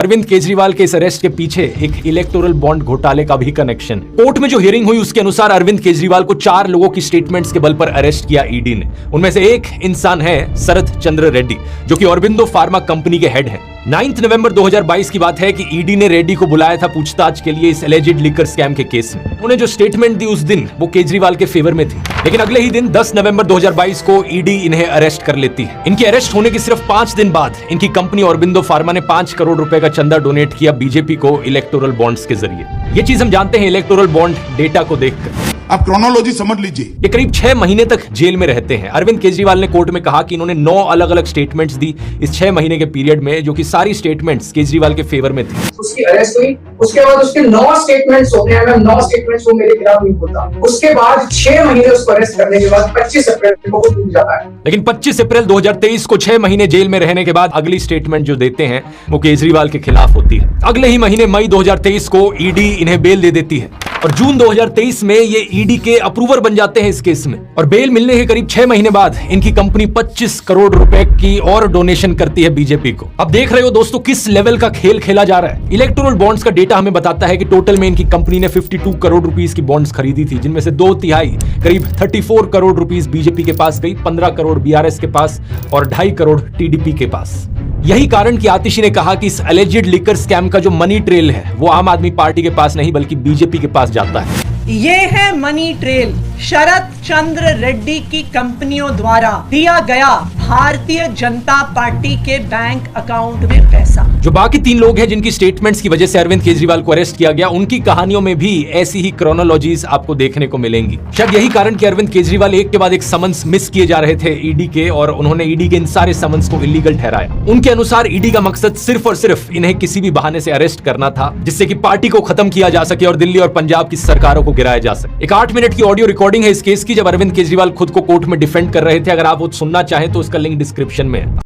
अरविंद केजरीवाल के इस अरेस्ट के पीछे एक इलेक्टोरल बॉन्ड घोटाले का भी कनेक्शन। कोर्ट में जो हियरिंग हुई उसके अनुसार अरविंद केजरीवाल को 4 लोगों की स्टेटमेंट्स के बल पर अरेस्ट किया ईडी ने। उनमें से एक इंसान है शरद चंद्र रेड्डी, जो कि ऑरोबिंदो फार्मा कंपनी के हेड हैं। 9 नवंबर 2022 की बात है कि ईडी ने रेड्डी को बुलाया था पूछताछ के लिए इस एलिजिड लिकर स्कैम के केस में। उन्होंने जो स्टेटमेंट दी उस दिन वो केजरीवाल के फेवर में थी, लेकिन अगले ही दिन 10 नवंबर 2022 को ईडी इन्हें अरेस्ट कर लेती है। इनके अरेस्ट होने के सिर्फ 5 दिन बाद इनकी कंपनी ऑरोबिंदो फार्मा ने 5 करोड़ रुपए का चंदा डोनेट किया बीजेपी को इलेक्टोरल बॉन्ड्स के जरिए। ये चीज हम जानते हैं इलेक्टोरल बॉन्ड डेटा को देखकर। आप क्रोनोलॉजी समझ लीजिए। ये करीब 6 महीने तक जेल में रहते हैं। अरविंद केजरीवाल ने कोर्ट में कहा कि इन्होंने 9 अलग अलग स्टेटमेंट्स दी इस 6 महीने के पीरियड में, जो कि सारी स्टेटमेंट्स केजरीवाल के फेवर में थी। उसकी अरेस्ट हुई, उसके बाद उसके 9 स्टेटमेंट्स हो गए। 9 स्टेटमेंट्स वो मेरे खिलाफ नहीं बोलता। उसके बाद 6 महीने उसको अरेस्ट करने के बाद 25 अप्रैल को वो टूट जाता है। लेकिन 25 अप्रैल 2023 को 6 महीने जेल में रहने के बाद अगली स्टेटमेंट जो देते हैं वो केजरीवाल के खिलाफ होती है। अगले ही महीने मई 2023 को ईडी इन्हें बेल दे देती है और जून 2023 में ये ईडी के अप्रूवर बन जाते हैं इस केस में। और बेल मिलने के करीब 6 महीने बाद इनकी कंपनी 25 करोड़ रुपए की और डोनेशन करती है बीजेपी को। अब देख रहे हो दोस्तों किस लेवल का खेल खेला जा रहा है। इलेक्टोरल बॉन्ड्स का डेटा हमें बताता है कि टोटल में इनकी कंपनी ने 52 करोड़ रुपीस की बॉन्ड्स खरीदी थी, जिनमें से 2/3 करीब 34 करोड़ रुपीस बीजेपी के पास गई, 15 करोड़ बीआरएस के पास और 2.5 करोड़ टीडीपी के पास। यही कारण कि आतिशी ने कहा कि इस एलिजिड लिकर स्कैम का जो मनी ट्रेल है वो आम आदमी पार्टी के पास नहीं बल्कि बीजेपी के पास जाता है। ये है मनी ट्रेल। शरद चंद्र रेड्डी की कंपनियों द्वारा दिया गया भारतीय जनता पार्टी के बैंक अकाउंट में पैसा। जो बाकी 3 लोग हैं जिनकी स्टेटमेंट्स की वजह से अरविंद केजरीवाल को अरेस्ट किया गया, उनकी कहानियों में भी ऐसी ही क्रोनोलॉजीज आपको देखने को मिलेंगी। शायद यही कारण कि अरविंद केजरीवाल एक के बाद एक समन्स मिस किए जा रहे थे ईडी के, और उन्होंने ईडी के इन सारे समन्स को इलीगल ठहराया। उनके अनुसार ईडी का मकसद सिर्फ और सिर्फ इन्हें किसी भी बहाने से अरेस्ट करना था, जिससे कि पार्टी को खत्म किया जा सके और दिल्ली और पंजाब की सरकारों को गिराया जा सके। एक 8 मिनट की ऑडियो रिकॉर्डिंग है इस केस की, जब अरविंद केजरीवाल खुद को कोर्ट में डिफेंड कर रहे थे। अगर आप वो सुनना चाहें तो उसका लिंक डिस्क्रिप्शन में है।